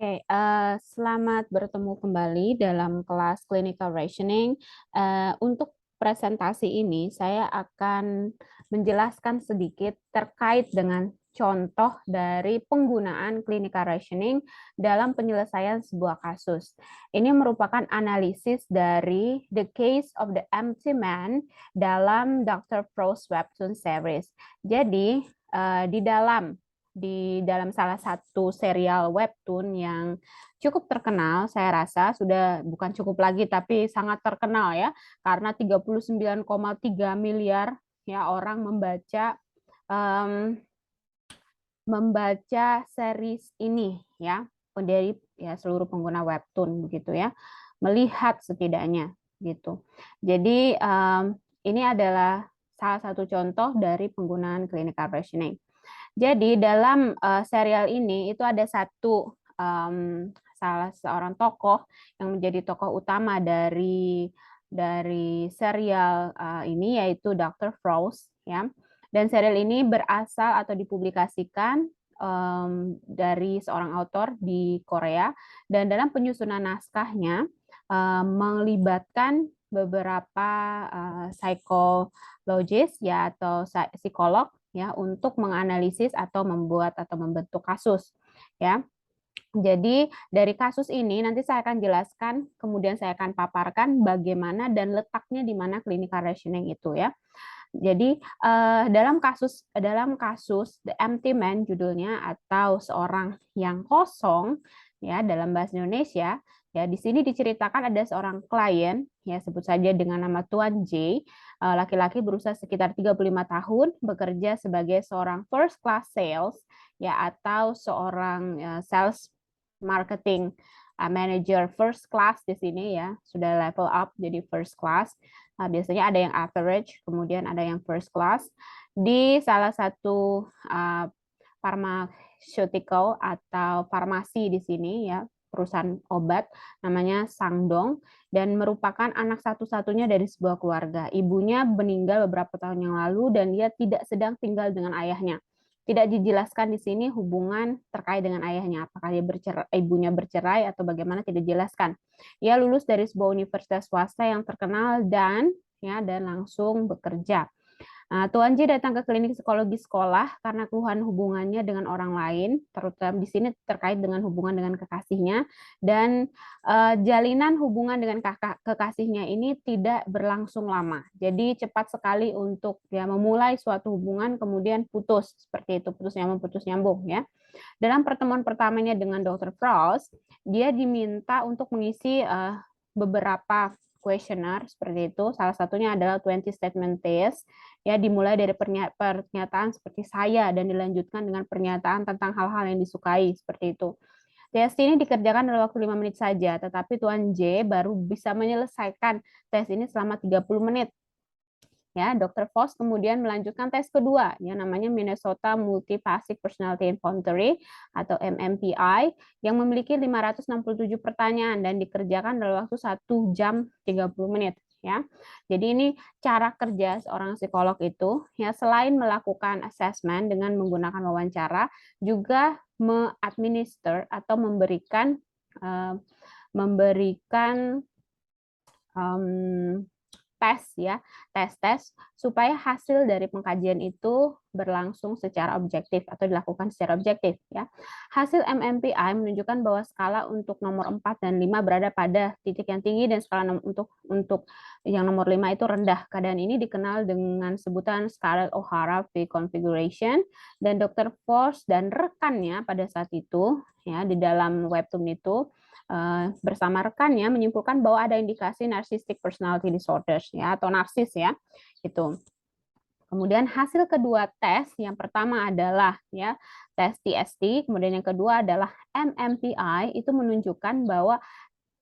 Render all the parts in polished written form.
Oke, selamat bertemu kembali dalam kelas clinical rationing. Untuk presentasi ini, saya akan menjelaskan sedikit terkait dengan contoh dari penggunaan clinical rationing dalam penyelesaian sebuah kasus. Ini merupakan analisis dari The Case of the Empty Man dalam Dr. Frost Webtoon series. Jadi, di dalam salah satu serial webtoon yang cukup terkenal, saya rasa sudah bukan cukup lagi tapi sangat terkenal ya, karena 39,3 miliar ya orang em, membaca series ini ya, dari ya seluruh pengguna webtoon begitu ya, melihat setidaknya gitu. Jadi ini adalah salah satu contoh dari penggunaan clinical rationing. Jadi dalam serial ini itu ada salah seorang tokoh yang menjadi tokoh utama dari serial ini, yaitu Dr. Frost ya. Dan serial ini berasal atau dipublikasikan dari seorang autor di Korea, dan dalam penyusunan naskahnya melibatkan beberapa psikologis ya atau psikolog ya untuk menganalisis atau membuat atau membentuk kasus ya. Jadi dari kasus ini nanti saya akan jelaskan, kemudian saya akan paparkan bagaimana dan letaknya di mana clinical rationing itu ya. Jadi dalam kasus The Empty Man judulnya, atau seorang yang kosong ya dalam bahasa Indonesia ya, di sini diceritakan ada seorang klien ya, sebut saja dengan nama Tuan J, laki-laki berusia sekitar 35 tahun, bekerja sebagai seorang first class sales ya, atau seorang sales marketing manager first class di sini ya, sudah level up jadi first class. Biasanya ada yang average, kemudian ada yang first class di salah satu pharmaceutical atau farmasi di sini ya, perusahaan obat namanya Sangdong, dan merupakan anak satu-satunya dari sebuah keluarga. Ibunya meninggal beberapa tahun yang lalu dan dia tidak sedang tinggal dengan ayahnya. Tidak dijelaskan di sini hubungan terkait dengan ayahnya, apakah ibunya bercerai atau bagaimana, tidak dijelaskan. Ia lulus dari sebuah universitas swasta yang terkenal dan langsung bekerja. Tuan J datang ke klinik psikologi sekolah karena keluhan hubungannya dengan orang lain, terutama di sini terkait dengan hubungan dengan kekasihnya, dan jalinan hubungan dengan kekasihnya ini tidak berlangsung lama. Jadi cepat sekali untuk ya memulai suatu hubungan kemudian putus, seperti itu, putus nyambung ya. Dalam pertemuan pertamanya dengan Dr. Frost, dia diminta untuk mengisi beberapa kuesioner seperti itu. Salah satunya adalah 20 statement test, ya, dimulai dari pernyataan seperti saya dan dilanjutkan dengan pernyataan tentang hal-hal yang disukai seperti itu. Tes ini dikerjakan dalam waktu 5 menit saja, tetapi Tuan J baru bisa menyelesaikan tes ini selama 30 menit. Ya, Dr. Foss kemudian melanjutkan tes kedua yang namanya Minnesota Multiphasic Personality Inventory atau MMPI yang memiliki 567 pertanyaan dan dikerjakan dalam waktu 1 jam 30 menit ya. Jadi ini cara kerja seorang psikolog itu ya, selain melakukan assessment dengan menggunakan wawancara, juga mengadminister atau memberikan tes ya, tes supaya hasil dari pengkajian itu berlangsung secara objektif atau dilakukan secara objektif ya. Hasil MMPI menunjukkan bahwa skala untuk nomor 4 dan 5 berada pada titik yang tinggi, dan skala untuk yang nomor 5 itu rendah. Keadaan ini dikenal dengan sebutan Scarlett O'Hara V configuration, dan Dr. Foss dan rekannya pada saat itu ya di dalam webtoon itu bersama rekannya menyimpulkan bahwa ada indikasi narcissistic personality disorders ya, atau narsis ya itu. Kemudian hasil kedua tes, yang pertama adalah ya tes TST, kemudian yang kedua adalah MMPI, itu menunjukkan bahwa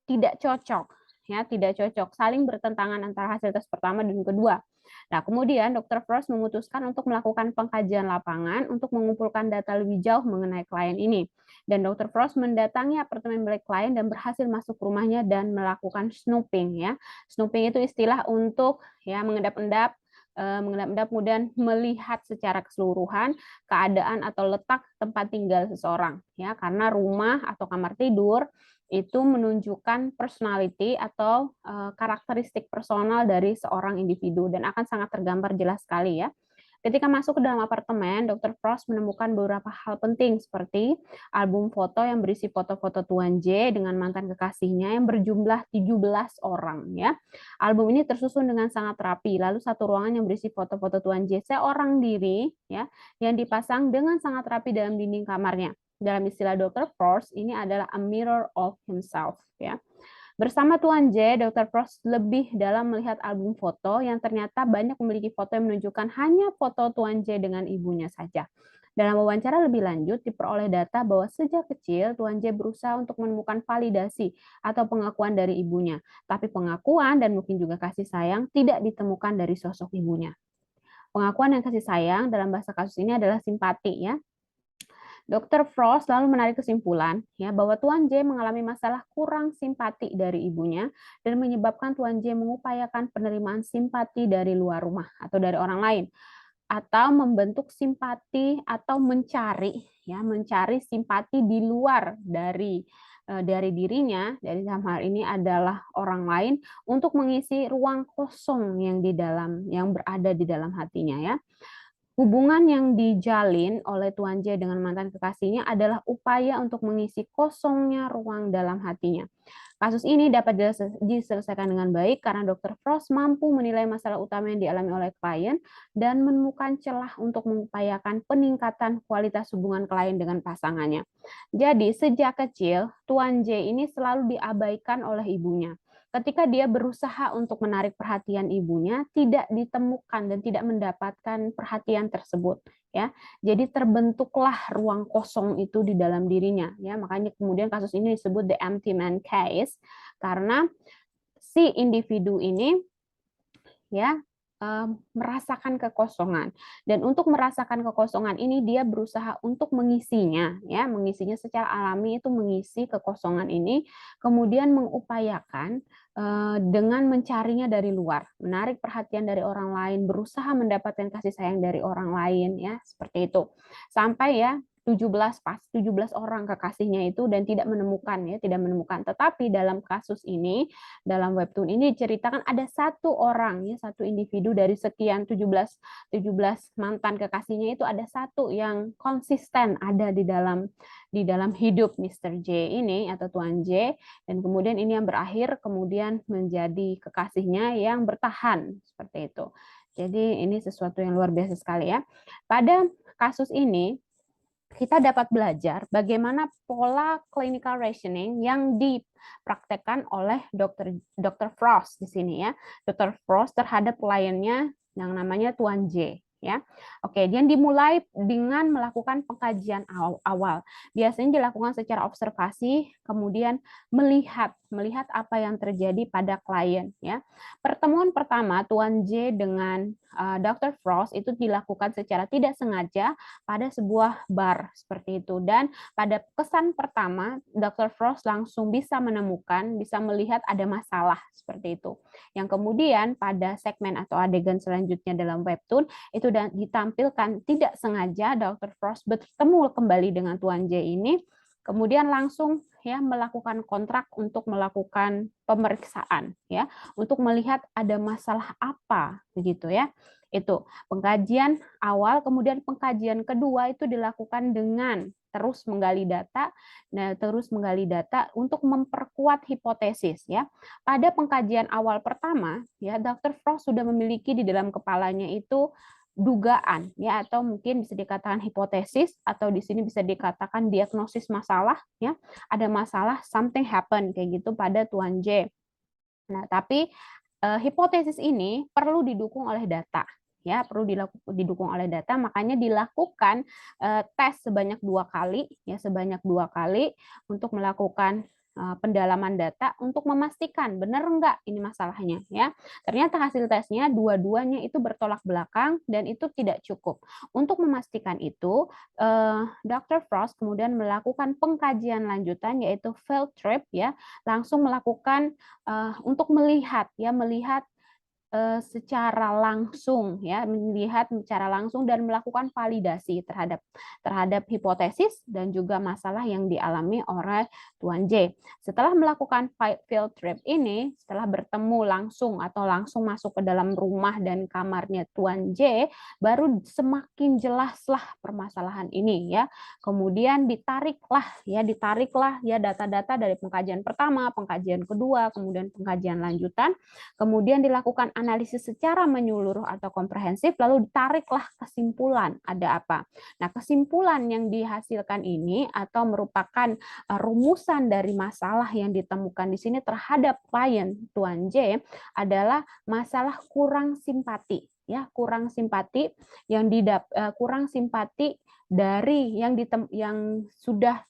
tidak cocok ya, tidak cocok, saling bertentangan antara hasil tes pertama dan kedua. Nah, kemudian Dr. Frost memutuskan untuk melakukan pengkajian lapangan untuk mengumpulkan data lebih jauh mengenai klien ini. Dan Dr. Frost mendatangi apartemen milik klien dan berhasil masuk ke rumahnya dan melakukan snooping ya. Snooping itu istilah untuk ya mengendap-endap mengendap-endap kemudian melihat secara keseluruhan keadaan atau letak tempat tinggal seseorang, ya, karena rumah atau kamar tidur itu menunjukkan personality atau karakteristik personal dari seorang individu dan akan sangat tergambar jelas sekali ya. Ketika masuk ke dalam apartemen, Dr. Frost menemukan beberapa hal penting seperti album foto yang berisi foto-foto Tuan J dengan mantan kekasihnya yang berjumlah 17 orang ya. Album ini tersusun dengan sangat rapi. Lalu satu ruangan yang berisi foto-foto Tuan J seorang diri ya yang dipasang dengan sangat rapi dalam dinding kamarnya. Dalam istilah Dr. Frost, ini adalah a mirror of himself ya. Bersama Tuan J, Dr. Frost lebih dalam melihat album foto yang ternyata banyak memiliki foto yang menunjukkan hanya foto Tuan J dengan ibunya saja. Dalam wawancara lebih lanjut, diperoleh data bahwa sejak kecil Tuan J berusaha untuk menemukan validasi atau pengakuan dari ibunya. Tapi pengakuan dan mungkin juga kasih sayang tidak ditemukan dari sosok ibunya. Pengakuan dan kasih sayang dalam bahasa kasus ini adalah simpati ya. Dr. Frost lalu menarik kesimpulan ya bahwa Tuan J mengalami masalah kurang simpati dari ibunya dan menyebabkan Tuan J mengupayakan penerimaan simpati dari luar rumah atau dari orang lain atau membentuk simpati atau mencari simpati di luar dari dirinya, dari dalam hal ini adalah orang lain untuk mengisi ruang kosong yang berada di dalam hatinya ya. Hubungan yang dijalin oleh Tuan J dengan mantan kekasihnya adalah upaya untuk mengisi kosongnya ruang dalam hatinya. Kasus ini dapat diselesaikan dengan baik karena Dr. Frost mampu menilai masalah utama yang dialami oleh klien dan menemukan celah untuk mengupayakan peningkatan kualitas hubungan klien dengan pasangannya. Jadi, sejak kecil, Tuan J ini selalu diabaikan oleh ibunya. Ketika dia berusaha untuk menarik perhatian ibunya, tidak ditemukan dan tidak mendapatkan perhatian tersebut. Ya, jadi terbentuklah ruang kosong itu di dalam dirinya. Ya, makanya kemudian kasus ini disebut the empty man case karena si individu ini ya merasakan kekosongan dan untuk merasakan kekosongan ini dia berusaha untuk mengisinya secara alami itu mengisi kekosongan ini kemudian mengupayakan dengan mencarinya dari luar menarik perhatian dari orang lain berusaha mendapatkan kasih sayang dari orang lain ya seperti itu sampai ya 17 orang kekasihnya itu dan tidak menemukan tetapi dalam kasus ini dalam webtoon ini diceritakan ada satu orang satu individu dari sekian 17 mantan kekasihnya itu ada satu yang konsisten ada di dalam hidup Mr. J ini atau Tuan J dan kemudian ini yang berakhir kemudian menjadi kekasihnya yang bertahan seperti itu. Jadi ini sesuatu yang luar biasa sekali ya. Pada kasus ini kita dapat belajar bagaimana pola clinical rationing yang dipraktekkan oleh Dr. Frost di sini ya. Dr. Frost terhadap kliennya yang namanya Tuan J ya. Oke, dia dimulai dengan melakukan pengkajian awal. Biasanya dilakukan secara observasi, kemudian melihat apa yang terjadi pada klien ya. Pertemuan pertama Tuan J dengan Dr. Frost itu dilakukan secara tidak sengaja pada sebuah bar seperti itu dan pada kesan pertama Dr. Frost langsung bisa melihat ada masalah seperti itu. Yang kemudian pada segmen atau adegan selanjutnya dalam webtoon itu ditampilkan tidak sengaja Dr. Frost bertemu kembali dengan Tuan J ini kemudian langsung ya melakukan kontrak untuk melakukan pemeriksaan ya untuk melihat ada masalah apa begitu ya. Itu pengkajian awal, kemudian pengkajian kedua itu dilakukan dengan terus menggali data untuk memperkuat hipotesis ya. Pada pengkajian awal pertama ya Dr. Frost sudah memiliki di dalam kepalanya itu dugaan ya atau mungkin bisa dikatakan hipotesis atau di sini bisa dikatakan diagnosis masalah ya. Ada masalah something happen kayak gitu pada Tuan J. Nah, tapi hipotesis ini perlu didukung oleh data ya perlu didukung oleh data makanya dilakukan tes sebanyak 2 kali untuk melakukan pendalaman data untuk memastikan benar enggak ini masalahnya ya ternyata hasil tesnya dua-duanya itu bertolak belakang dan itu tidak cukup untuk memastikan itu Dr. Frost kemudian melakukan pengkajian lanjutan yaitu field trip ya langsung melakukan untuk melihat secara langsung ya, melihat secara langsung dan melakukan validasi terhadap hipotesis dan juga masalah yang dialami oleh Tuan J. Setelah melakukan field trip ini, setelah bertemu langsung atau langsung masuk ke dalam rumah dan kamarnya Tuan J, baru semakin jelaslah permasalahan ini ya. Kemudian ditariklah ya data-data dari pengkajian pertama, pengkajian kedua, kemudian pengkajian lanjutan, kemudian dilakukan analisis secara menyeluruh atau komprehensif, lalu ditariklah kesimpulan ada apa. Nah, kesimpulan yang dihasilkan ini atau merupakan rumusan dari masalah yang ditemukan di sini terhadap klien Tuan J adalah masalah kurang simpati ya, kurang simpati kurang simpati dari yang sudah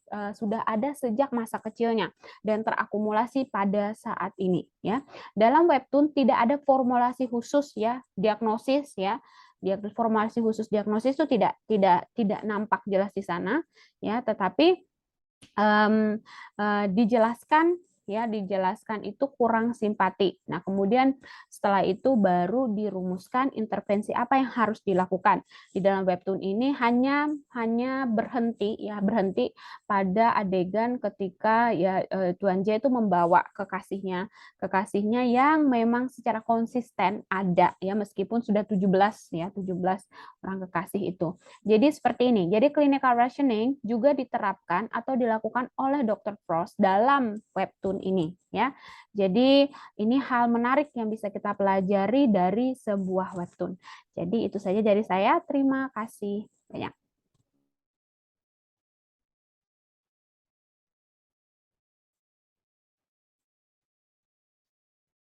ada sejak masa kecilnya dan terakumulasi pada saat ini ya. Dalam webtoon tidak ada formulasi khusus ya, diagnosis ya. Formulasi khusus diagnosis itu tidak nampak jelas di sana ya, tetapi dijelaskan itu kurang simpati. Nah, kemudian setelah itu baru dirumuskan intervensi apa yang harus dilakukan. Di dalam webtoon ini hanya berhenti pada adegan ketika ya Tuan J itu membawa kekasihnya yang memang secara konsisten ada ya, meskipun sudah 17 orang kekasih itu. Jadi seperti ini. Jadi clinical rationing juga diterapkan atau dilakukan oleh Dr. Frost dalam webtoon ini ya. Jadi ini hal menarik yang bisa kita pelajari dari sebuah webtoon. Jadi itu saja dari saya. Terima kasih banyak.